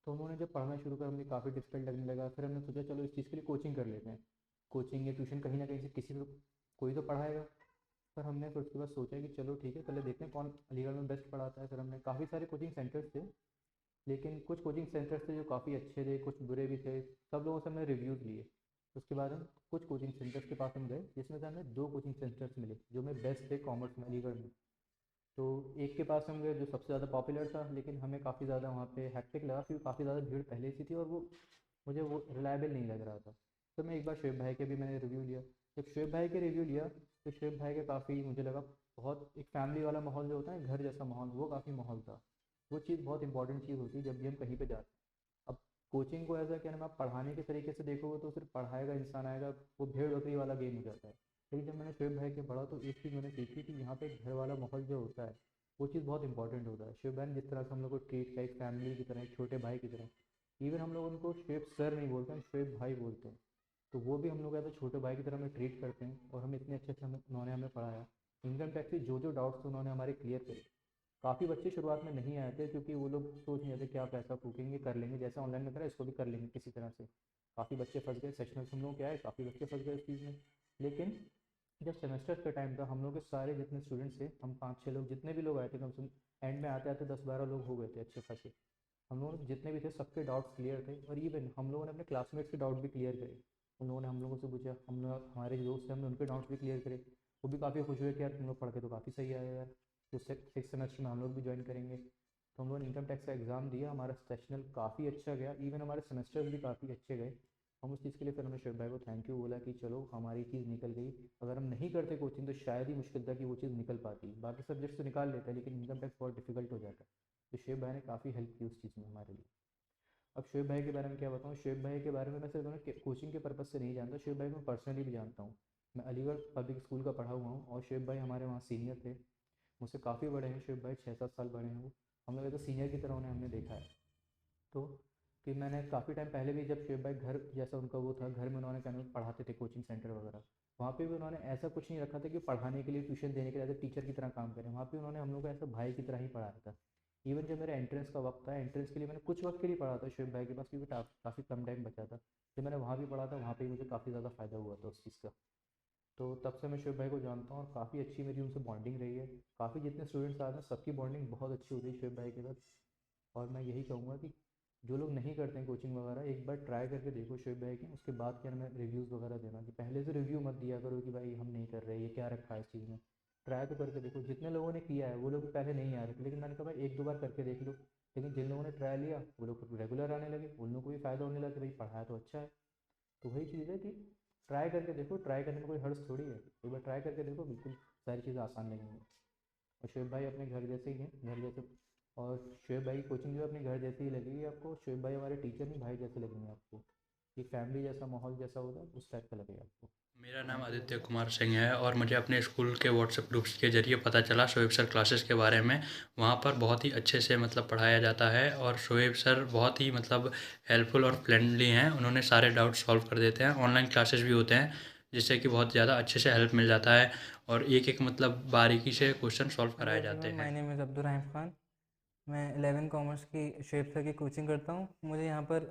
तो उन्होंने जब पढ़ना शुरू किया मुझे काफ़ी डिफिकल्ट लगने लगा। फिर हमने सोचा चलो इस चीज़ के लिए कोचिंग कर लेते हैं, कोचिंग या ट्यूशन कहीं ना कहीं से किसी को कोई तो पढ़ाएगा। पर हमने फिर उसके बाद सोचा कि चलो ठीक है, पहले देखते हैं कौन अलीगढ़ में बेस्ट पढ़ाता है। फिर हमने काफ़ी सारे कोचिंग सेंटर्स थे, लेकिन कुछ कोचिंग सेंटर्स थे जो काफ़ी अच्छे थे, कुछ बुरे भी थे। सब लोगों से हमने रिव्यूज़ लिए। उसके बाद हम कुछ कोचिंग सेंटर्स के पास हम गए, जिसमें से हमें 2 कोचिंग सेंटर्स मिले जो हमें बेस्ट थे कॉमर्स में अलीगढ़ में। तो एक के पास हम गए जो सबसे ज़्यादा पॉपुलर था, लेकिन हमें काफ़ी ज़्यादा वहाँ पे हैक्टिक लगा, क्योंकि काफ़ी ज़्यादा भीड़ पहले से थी और वो रिलायबल नहीं लग रहा था। तो मैं एक बार शोएब भाई के भी मैंने रिव्यू लिया। जब शोएब भाई के रिव्यू लिया तो शोएब भाई के काफ़ी मुझे लगा बहुत एक फैमिली वाला माहौल जो होता है, घर जैसा माहौल, वो काफ़ी माहौल था। वो चीज़ बहुत इंपॉर्टेंट चीज़ होती है जब भी हम कहीं पे जाते हैं। अब कोचिंग को ऐसा क्या नाम, आप पढ़ाने के तरीके से देखोगे तो सिर्फ पढ़ाएगा इंसान आएगा, वो भेड़ बकरी वाला गेम हो जाता है। लेकिन जब मैंने शोएब भाई के पढ़ा तो एक चीज़ मैंने सीखी कि यहाँ पे घर वाला माहौल जो होता है वो चीज़ बहुत इंपॉर्टेंट होता है। शोएब भाई ने जिस तरह से हम लोग को ट्रीट किया, एक फैमिली की तरह, एक छोटे भाई की तरह, इवन हम लोग उनको शोएब सर नहीं बोलते हैं, शोएब भाई बोलते हैं। तो वो भी हम लोग ऐसे छोटे भाई की तरह हमें ट्रीट करते हैं और हमें इतने अच्छे से उन्होंने हमें पढ़ाया। इनकम टैक्स के जो डाउट्स थे उन्होंने हमारे क्लियर करे। काफ़ी बच्चे शुरुआत में नहीं आए थे, क्योंकि वो लोग सोच नहीं रहे थे क्या पैसा फूकेंगे, कर लेंगे जैसे ऑनलाइन में करा इसको भी कर लेंगे किसी तरह से। काफ़ी बच्चे फंस गए, सेशनल्स हम लोग क्या है, काफ़ी बच्चे फंस गए इस चीज़ में। लेकिन जब सेमेस्टर का टाइम था, हम लोग के सारे जितने स्टूडेंट्स थे, हम 5-6 लोग जितने भी लोग आए थे, कम से कम एंड में आते आते 10-12 लोग हो गए थे अच्छे खासे। हम लोग जितने भी थे सबके डाउट्स क्लियर थे, और इवन हम लोगों ने अपने क्लासमेट्स के डाउट भी क्लियर करे। उन लोगों ने हम लोगों से पूछा, हम लोग हमारे जो दोस्त थे हमने उनके डाउट्स भी क्लियर करे। वो भी काफ़ी खुश हुए कि यार तुम लोग पढ़ के तो काफ़ी सही आया यार, तो 6th सेमेस्टर में हम लोग भी ज्वाइन करेंगे। तो हम लोगों ने इनकम टैक्स का एग्ज़ाम दिया, हमारा सेशनल काफ़ी अच्छा गया, इवन हमारे सेमेस्टर्स भी काफ़ी अच्छे गए। हम उस चीज़ के लिए फिर हमने शोएब भाई को थैंक यू बोला कि चलो हमारी चीज़ निकल गई। अगर हम नहीं करते कोचिंग तो शायद ही मुश्किल था कि वो चीज़ निकल पाती। बाकी सब्जेक्ट्स तो निकाल लेता है, लेकिन इनकम टैक्स बहुत डिफिकल्ट हो जाता है। तो शोएब भाई ने काफ़ी हेल्प की उस चीज़ में हमारे लिए। अब शोएब भाई के बारे में क्या बताऊँ, शोएब भाई के बारे में मैं सिर्फ उन्हें कोचिंग के पर्पज़ से नहीं जानता, शोएब भाई को मैं पर्सनली भी जानता हूँ। मैं अलीगढ़ पब्लिक स्कूल का पढ़ा हुआ हूँ और शोएब भाई हमारे वहाँ सीनियर थे, मुझसे काफ़ी बड़े हैं शोएब भाई, 6-7 साल बड़े हैं वो। हम लोग तो सीनियर की तरह उन्हें हमने देखा है। तो कि मैंने काफ़ी टाइम पहले भी जब शुएब भाई घर जैसा उनका वो था, घर में उन्होंने क्या नाम है, पढ़ाते थे कोचिंग सेंटर वगैरह, वहाँ पे भी उन्होंने ऐसा कुछ नहीं रखा था कि पढ़ाने के लिए ट्यूशन देने के लिए टीचर की तरह काम करें। वहाँ पे उन्होंने हम लोग को ऐसा भाई की तरह ही पढ़ाया था। इवन जब मेरा एंट्रेंस का वक्त था, एंट्रेंस के लिए मैंने कुछ वक्त के लिए पढ़ा था शुएब भाई के पास, क्योंकि काफ़ी कम टाइम बचा था। जब मैंने वहाँ भी पढ़ा था, वहाँ पे मुझे काफ़ी ज़्यादा फ़ायदा हुआ था उस चीज़ का। तो तब से मैं शुएब भाई को जानता हूँ और काफ़ी अच्छी मेरी उनसे बॉन्डिंग रही है। काफ़ी जितने स्टूडेंट्स आते हैं सबकी बॉन्डिंग बहुत अच्छी होती है शुएब भाई के साथ। और मैं यही कहूँगा कि जो लोग नहीं करते हैं कोचिंग वगैरह, एक बार ट्राई करके देखो शुएब भाई की, उसके बाद क्या मैं रिव्यूज़ वगैरह देना, कि पहले से रिव्यू मत दिया करो कि भाई हम नहीं कर रहे, ये क्या रखा है इस चीज़ में। ट्राई तो करके देखो। जितने लोगों ने किया है वो लोग पहले नहीं आ रहे थे, लेकिन मैंने कहा भाई एक दो बार करके देख लो। लेकिन जिन लोगों ने ट्राई लिया वो लोग रेगुलर आने लगे, उन लोगों को भी फ़ायदा होने लगा कि भाई पढ़ाया तो अच्छा है। तो वही चीज़ है कि ट्राई करके देखो, ट्राई करने में कोई हर्ज थोड़ी है। एक बार ट्राई करके देखो, बिल्कुल सारी चीज़ें आसान लगेंगी। और शुएब भाई अपने घर जैसे ही हैं, घर जैसे। और शुएब भाई की कोचिंग जो है अपने घर जैसी ही लगेगी आपको। शुएब भाई हमारे टीचर नहीं, भाई जैसे लगेंगे आपको। ये फैमिली जैसा माहौल जैसा होगा उस टाइप का लगेगा आपको। मेरा नाम आदित्य कुमार सिंह है और मुझे अपने स्कूल के व्हाट्सएप ग्रुप्स के ज़रिए पता चला शोएब सर क्लासेस के बारे में। वहाँ पर बहुत ही अच्छे से मतलब पढ़ाया जाता है और शोएब सर बहुत ही मतलब हेल्पफुल और फ्रेंडली हैं। उन्होंने सारे डाउट सॉल्व कर देते हैं। ऑनलाइन क्लासेस भी होते हैं जिससे कि बहुत ज़्यादा अच्छे से हेल्प मिल जाता है और एक एक मतलब बारीकी से क्वेश्चन सॉल्व कराए जाते हैं। माय नेम इज़ अब्दुल रहीम खान। मैं 11 कॉमर्स की शुएब सर की कोचिंग करता हूँ। मुझे यहाँ पर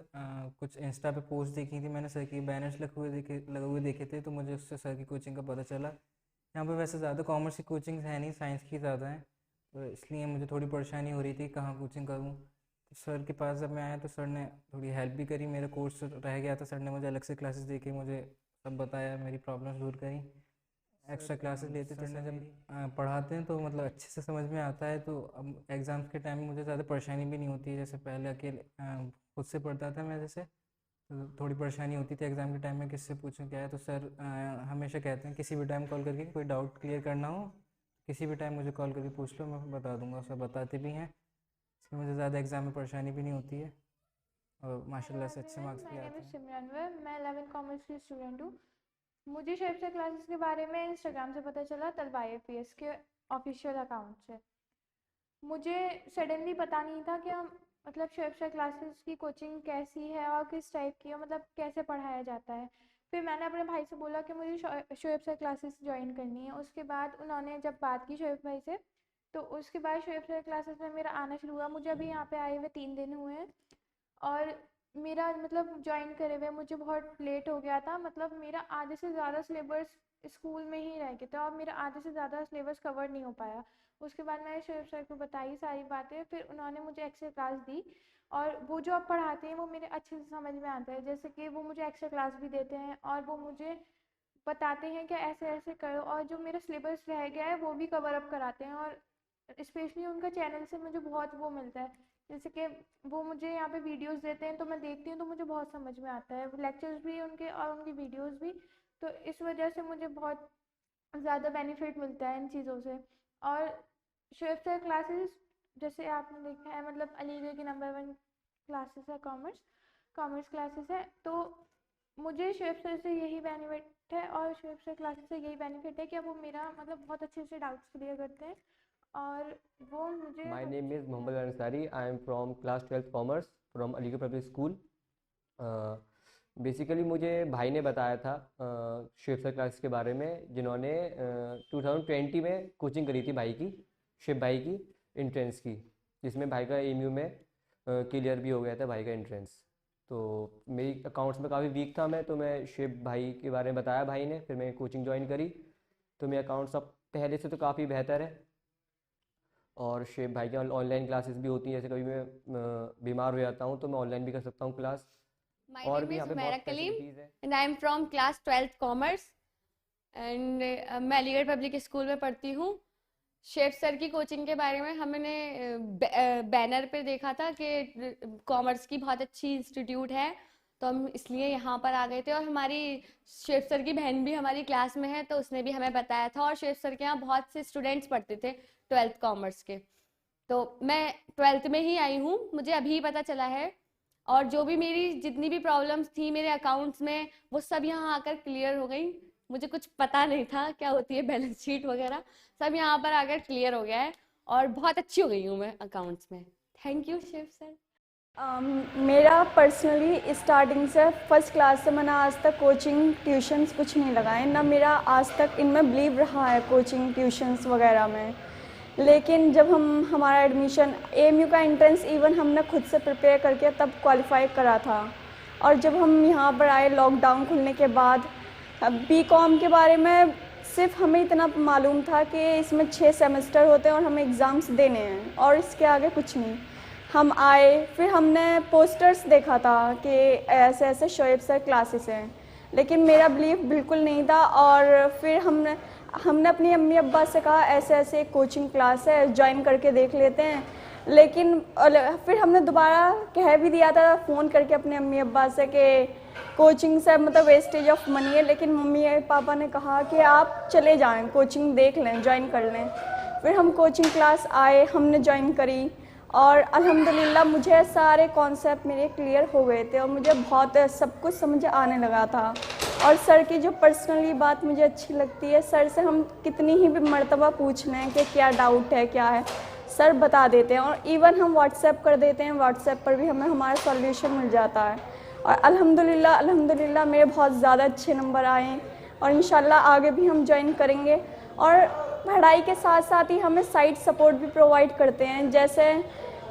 कुछ इंस्टा पे पोस्ट देखी थी, मैंने सर की बैनर्स लगे हुए देखे थे, तो मुझे उससे सर की कोचिंग का पता चला। यहाँ पर वैसे ज़्यादा कॉमर्स की कोचिंग है नहीं, साइंस की ज़्यादा है, तो इसलिए मुझे थोड़ी परेशानी हो रही थी कहाँ कोचिंग करूँ। तो सर के पास जब मैं आया तो सर ने थोड़ी हेल्प भी करी। मेरा कोर्स रह गया था, सर ने मुझे अलग से क्लासेस दे के मुझे सब बताया, मेरी प्रॉब्लम्स दूर करी। एक्स्ट्रा क्लासेस लेते थे सर, जब पढ़ाते हैं तो मतलब अच्छे से समझ में आता है, तो अब एग्ज़ाम्स के टाइम में मुझे ज़्यादा परेशानी भी नहीं होती है। जैसे पहले अकेले खुद से पढ़ता था मैं, जैसे तो थोड़ी परेशानी होती थी एग्ज़ाम के टाइम में किससे पूछूं क्या है। तो सर हमेशा कहते हैं किसी भी टाइम कॉल करके कोई डाउट क्लियर करना हो, किसी भी टाइम मुझे कॉल करके पूछ लो, मैं बता दूंगा। सर बताते भी हैं, इसलिए मुझे ज़्यादा एग्ज़ाम में परेशानी भी नहीं होती है और माशाल्लाह से अच्छे मार्क्स भी आते हैं। सिमरन है, मैं 11 कॉमर्स की स्टूडेंट हूँ। मुझे शुएब सर क्लासेस के बारे में इंस्टाग्राम से पता चला, तलबा IAPS के ऑफिशियल अकाउंट से। मुझे सडनली पता नहीं था कि मतलब शुएब सर क्लासेस की कोचिंग कैसी है और किस टाइप की है, मतलब कैसे पढ़ाया जाता है। फिर मैंने अपने भाई से बोला कि मुझे शुएब सर क्लासेस ज्वाइन करनी है। उसके बाद उन्होंने जब बात की शुएब भाई से, तो उसके बाद शुएब सर क्लासेस में मेरा आना शुरू हुआ। मुझे अभी यहाँ पे आए हुए 3 दिन हुए हैं और मेरा मतलब ज्वाइन करे हुए मुझे बहुत लेट हो गया था। मतलब मेरा आधे से ज़्यादा सिलेबस स्कूल में ही रह गया था और मेरा आधे से ज़्यादा सिलेबस कवर नहीं हो पाया। उसके बाद मैंने शुएब सर को बताई सारी बातें, फिर उन्होंने मुझे एक्स्ट्रा क्लास दी और वो जो आप पढ़ाते हैं वो मेरे अच्छे से समझ में आता है। जैसे कि वो मुझे एक्स्ट्रा क्लास भी देते हैं और वो मुझे बताते हैं कि ऐसे ऐसे करो, और जो मेरा सिलेबस रह गया है वो भी कवर अप कराते हैं। और स्पेशली उनका चैनल से मुझे बहुत वो मिलता है, जैसे कि वो मुझे यहाँ पे वीडियोस देते हैं तो मैं देखती हूँ तो मुझे बहुत समझ में आता है, लेक्चर्स भी उनके और उनकी वीडियोस भी। तो इस वजह से मुझे बहुत ज़्यादा बेनिफिट मिलता है इन चीज़ों से। और शुएब सर क्लासेस जैसे आपने देखा है, मतलब अलीगढ़ की नंबर 1 क्लासेस है, कॉमर्स क्लासेस है। तो मुझे शुएब सर से यही बेनिफिट है और शुएब सर क्लासेस से यही बेनिफिट है कि वो मेरा मतलब बहुत अच्छे से डाउट्स क्लियर करते हैं और वो मुझे। My name is Mohammad Ansari. I am from class 12th Commerce from Aligarh Public School. Basically मुझे भाई ने बताया था शुएब सर क्लास के बारे में, जिन्होंने 2020 में कोचिंग करी थी भाई की, शुएब भाई की एंट्रेंस की, जिसमें भाई का एमयू में क्लियर भी हो गया था भाई का एंट्रेंस। तो मेरी अकाउंट्स में काफ़ी वीक था मैं, तो मैं शुएब भाई के बारे में बताया भाई ने, फिर मैं कोचिंग ज्वाइन करी। तो मेरे अकाउंट्स अब पहले से तो काफ़ी बेहतर है। और शुएब भाई की ऑनलाइन क्लासेस भी होती हैं, जैसे कभी मैं बीमार हो जाता हूँ तो मैं ऑनलाइन भी कर सकता हूँ क्लास। और भी यहाँ पे बहुत फैसिलिटीज़ है। And I am from class 12th commerce and मैं अलीगढ़ पब्लिक स्कूल में पढ़ती हूँ। शुएब सर की कोचिंग के बारे में हमने बैनर पे देखा था कि कॉमर्स की बहुत अच्छी इंस्टीट्यूट है, तो हम इसलिए यहाँ पर आ गए थे। और हमारी शुएब सर की बहन भी हमारी क्लास में है, तो उसने भी हमें बताया था। और शुएब सर के यहाँ बहुत से स्टूडेंट्स पढ़ते थे 12th कॉमर्स के, तो मैं 12th में ही आई हूँ, मुझे अभी पता चला है। और जो भी मेरी जितनी भी प्रॉब्लम्स थी मेरे अकाउंट्स में, वो सब यहाँ आकर क्लियर हो गई। मुझे कुछ पता नहीं था क्या होती है बैलेंस शीट वगैरह, सब यहाँ पर आकर क्लियर हो गया है और बहुत अच्छी हो गई हूँ मैं अकाउंट्स में। Thank you Shoaib sir. मेरा पर्सनली स्टार्टिंग से फर्स्ट क्लास से मैंने आज तक कोचिंग ट्यूशन्स कुछ नहीं लगाए, ना मेरा आज तक इनमें बिलीव रहा है कोचिंग ट्यूशन्स वगैरह में। लेकिन जब हमारा एडमिशन AMU का एंट्रेंस इवन हमने खुद से प्रिपेयर करके तब क्वालिफाई करा था। और जब हम यहाँ पर आए लॉकडाउन खुलने के बाद, BCom के बारे में सिर्फ हमें इतना मालूम था कि इसमें 6 सेमेस्टर होते हैं और हमें एग्ज़ाम्स देने हैं और इसके आगे कुछ नहीं। हम आए, फिर हमने पोस्टर्स देखा था कि ऐसे ऐसे शोएब सर क्लासेस हैं, लेकिन मेरा बिलीव बिल्कुल नहीं था। और फिर हमने अपनी अम्मी अब्बा से कहा ऐसे ऐसे एक कोचिंग क्लास है, ज्वाइन करके देख लेते हैं। लेकिन फिर हमने दोबारा कह भी दिया था फ़ोन करके अपने अम्मी अब्बा से कि कोचिंग से मतलब वेस्टेज ऑफ मनी है, लेकिन मम्मी पापा ने कहा कि आप चले जाएं, कोचिंग देख लें, ज्वाइन कर लें। फिर हम कोचिंग क्लास आए, हमने ज्वाइन करी और अल्हम्दुलिल्लाह मुझे सारे कॉन्सेप्ट मेरे क्लियर हो गए थे और मुझे बहुत सब कुछ समझ आने लगा था। और सर की जो पर्सनली बात मुझे अच्छी लगती है, सर से हम कितनी ही भी मर्तबा पूछ लें कि क्या डाउट है क्या है, सर बता देते हैं। और इवन हम व्हाट्सएप कर देते हैं, व्हाट्सएप पर भी हमें हमारा सॉल्यूशन मिल जाता है। और अल्हम्दुलिल्लाह मेरे बहुत ज़्यादा अच्छे नंबर आए और इंशाल्लाह आगे भी हम ज्वाइन करेंगे। और पढ़ाई के साथ साथ ही हमें साइड सपोर्ट भी प्रोवाइड करते हैं, जैसे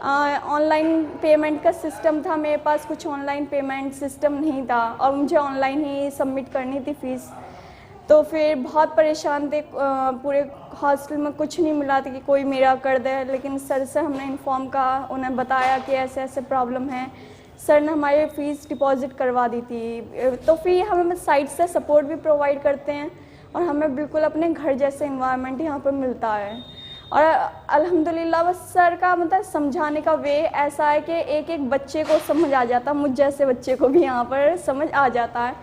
ऑनलाइन पेमेंट का सिस्टम था, मेरे पास कुछ ऑनलाइन पेमेंट सिस्टम नहीं था और मुझे ऑनलाइन ही सबमिट करनी थी फ़ीस। तो फिर बहुत परेशान थे, पूरे हॉस्टल में कुछ नहीं मिला था कि कोई मेरा कर दे। लेकिन सर से हमने इन्फॉर्म कहा, उन्हें बताया कि ऐसे ऐसे प्रॉब्लम है, सर ने हमारी फ़ीस डिपॉज़िट करवा दी थी। तो फिर हमें साइड से सपोर्ट भी प्रोवाइड करते हैं और हमें बिल्कुल अपने घर जैसे इन्वायरमेंट यहाँ पर मिलता है। और अल्हम्दुलिल्लाह बस सर का मतलब समझाने का वे ऐसा है कि एक एक बच्चे को समझ आ जाता, मुझ जैसे बच्चे को भी यहाँ पर समझ आ जाता है।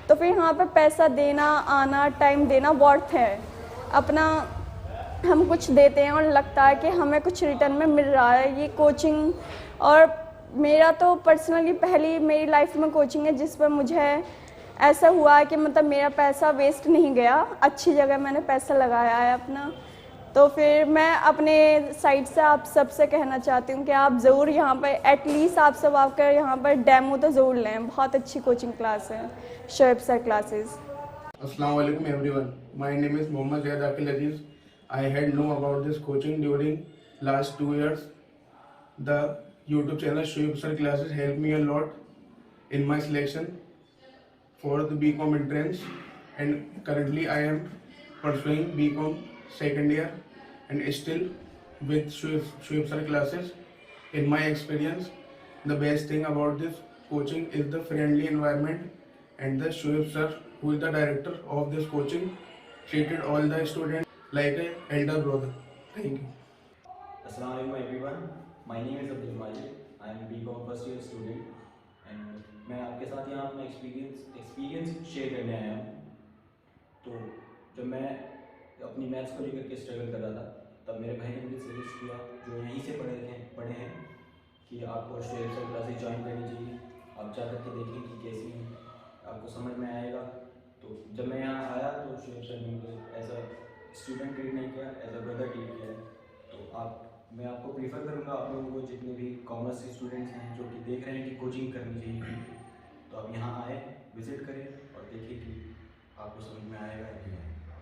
तो फिर यहाँ पर पैसा देना, आना, टाइम देना वर्थ है। अपना हम कुछ देते हैं और लगता है कि हमें कुछ रिटर्न में मिल रहा है ये कोचिंग। और मेरा तो पर्सनली पहली मेरी लाइफ में कोचिंग है जिस पर मुझे ऐसा हुआ है कि मतलब मेरा पैसा वेस्ट नहीं गया, अच्छी जगह मैंने पैसा लगाया है अपना। तो फिर मैं अपने साइड से आप सबसे कहना चाहती हूँ कि आप ज़रूर यहाँ पर एटलीस्ट आप सब आकर यहाँ पर डेमो तो ज़रूर लें, बहुत अच्छी कोचिंग क्लास है Shoaib sir classes. Assalamu alaikum everyone. My name is Mohammad Zaid Akil Aziz. I had known about this coaching during last 2 years. The YouTube channel Shoaib Sir Classes helped me a lot in my selection for the BCom entrance, and currently I am pursuing BCom second year and still with Shoaib Sir Classes. In my experience, the best thing about this coaching is the friendly environment, and the Shoaib Sir, who is the director of this coaching, treated all the students like an elder brother. Thank you. Assalamu alaikum everyone. My name is Abdul Majid. I am BCom first year student and मैं आपके साथ यहाँ अपना experience share करने आया हूँ। तो जब मैं अपनी मैथ्स को लेकर के स्ट्रगल कर रहा था, तब मेरे भाई ने मुझे सजेस्ट किया, जो यहीं से पढ़े हैं कि आपको शोएब सर क्लासेस ज्वाइन करनी चाहिए, आप जा करके देखें कि कैसी हैं, आपको समझ में आएगा। तो जब मैं यहाँ आया तो शोएब सर ने मुझे एज अ स्टूडेंट ट्रीट नहीं किया, एज अ ब्रदर ट्रीट किया। तो मैं आपको प्रीफर करूँगा, आप लोगों को जितने भी कॉमर्स के स्टूडेंट्स हैं जो कि देख रहे हैं कि कोचिंग करनी चाहिए, तो आप यहाँ आए, विज़िट करें और देखिए कि आपको समझ में आएगा या नहीं आएगा।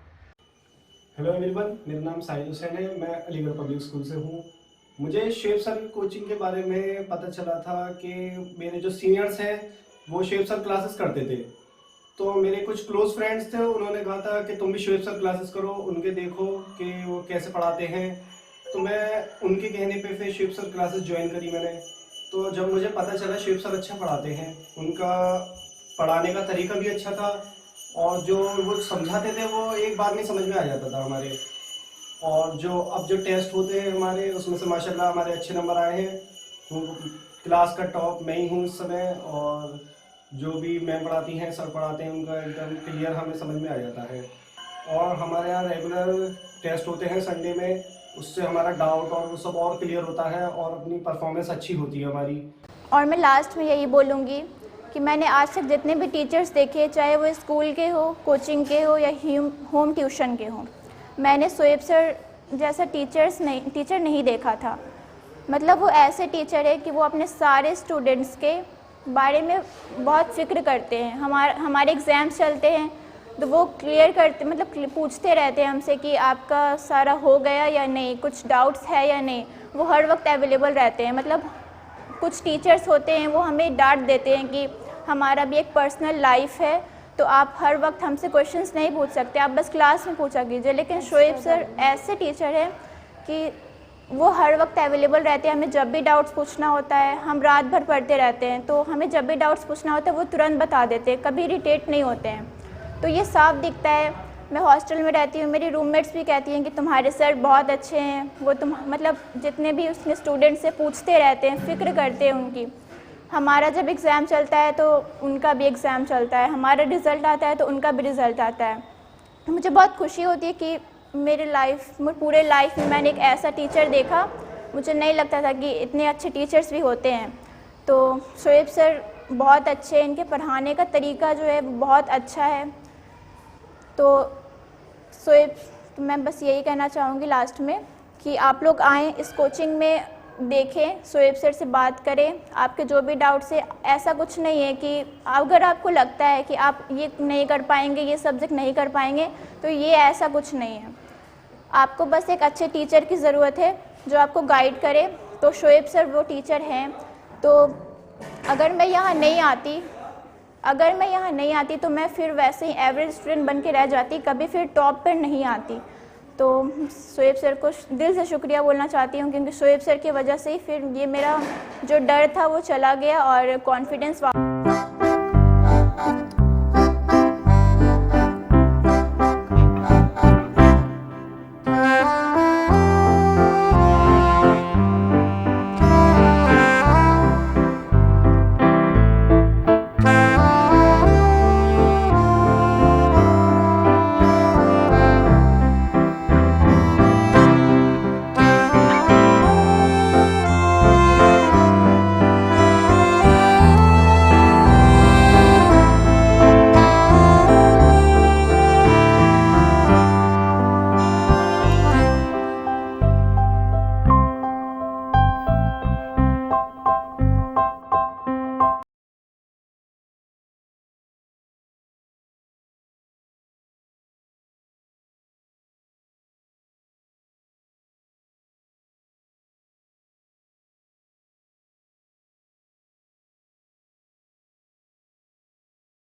हेलो एवरीवन, मेरा नाम साहिल हुसैन है, मैं अलीगढ़ पब्लिक स्कूल से हूँ। मुझे शोएब सर कोचिंग के बारे में पता चला था कि मेरे जो सीनियर्स हैं वो शोएब सर क्लासेस करते थे। तो मेरे कुछ क्लोज फ्रेंड्स थे, उन्होंने कहा था कि तुम भी शोएब सर क्लासेस करो, उनके देखो कि वो कैसे पढ़ाते हैं। तो मैं उनके कहने पे फिर शोएब सर क्लासेस ज्वाइन करी मैंने। तो जब मुझे पता चला शोएब सर अच्छा पढ़ाते हैं, उनका पढ़ाने का तरीका भी अच्छा था और जो वो समझाते थे वो एक बात में समझ में आ जाता था हमारे। और जो टेस्ट होते हैं हमारे, उसमें से माशाल्लाह हमारे अच्छे नंबर आए हैं। तो क्लास का टॉप मैं ही हूँ इस समय, और जो भी मैम पढ़ाती हैं, सर पढ़ाते हैं, उनका एकदम क्लियर हमें समझ में आ जाता है। और हमारे यहाँ रेगुलर टेस्ट होते हैं संडे में, उससे हमारा डाउट और वो सब और क्लियर होता है और अपनी परफॉर्मेंस अच्छी होती है हमारी। और मैं लास्ट में यही बोलूँगी कि मैंने आज तक जितने भी टीचर्स देखे, चाहे वो स्कूल के हो, कोचिंग के हो या होम ट्यूशन के हो, मैंने शोएब सर जैसा टीचर नहीं देखा था। मतलब वो ऐसे टीचर है कि वो अपने सारे स्टूडेंट्स के बारे में बहुत फ़िक्र करते हैं। हमारे एग्ज़ाम्स चलते हैं तो वो क्लियर करते, मतलब पूछते रहते हैं हमसे कि आपका सारा हो गया या नहीं, कुछ डाउट्स है या नहीं। वो हर वक्त अवेलेबल रहते हैं। मतलब कुछ टीचर्स होते हैं वो हमें डांट देते हैं कि हमारा भी एक पर्सनल लाइफ है, तो आप हर वक्त हमसे क्वेश्चंस नहीं पूछ सकते, आप बस क्लास में पूछा कीजिए। लेकिन शोएब सर ऐसे टीचर हैं कि वो हर वक्त अवेलेबल रहते हैं। हमें जब भी डाउट्स पूछना होता है, हम रात भर पढ़ते रहते हैं, तो हमें जब भी डाउट्स पूछना होता है वो तुरंत बता देते हैं, कभी इरिटेट नहीं होते हैं। तो ये साफ दिखता है। मैं हॉस्टल में रहती हूँ, मेरी रूममेट्स भी कहती हैं कि तुम्हारे सर बहुत अच्छे हैं, वो मतलब जितने भी उसके स्टूडेंट्स से पूछते रहते हैं, फ़िक्र करते हैं उनकी। हमारा जब एग्ज़ाम चलता है तो उनका भी एग्ज़ाम चलता है, हमारा रिज़ल्ट आता है तो उनका भी रिज़ल्ट आता है। तो मुझे बहुत खुशी होती है कि मेरे पूरे लाइफ में मैंने एक ऐसा टीचर देखा। मुझे नहीं लगता था कि इतने अच्छे टीचर्स भी होते हैं। तो शोएब सर बहुत अच्छे हैं, इनके पढ़ाने का तरीका जो है वो बहुत अच्छा है। तो मैं बस यही कहना चाहूँगी लास्ट में कि आप लोग आएँ, इस कोचिंग में देखें, शोएब सर से बात करें। आपके जो भी डाउट्स है, ऐसा कुछ नहीं है कि अगर आपको लगता है कि आप ये नहीं कर पाएंगे, ये सब्जेक्ट नहीं कर पाएंगे, तो ये ऐसा कुछ नहीं है। आपको बस एक अच्छे टीचर की ज़रूरत है जो आपको गाइड करे। तो शोएब सर वो टीचर हैं। तो अगर मैं यहाँ नहीं आती तो मैं फिर वैसे ही एवरेज स्टूडेंट बन के रह जाती, कभी फिर टॉप पर नहीं आती। तो शोएब सर को दिल से शुक्रिया बोलना चाहती हूँ, क्योंकि शोएब सर की वजह से ही फिर ये मेरा जो डर था वो चला गया और कॉन्फिडेंस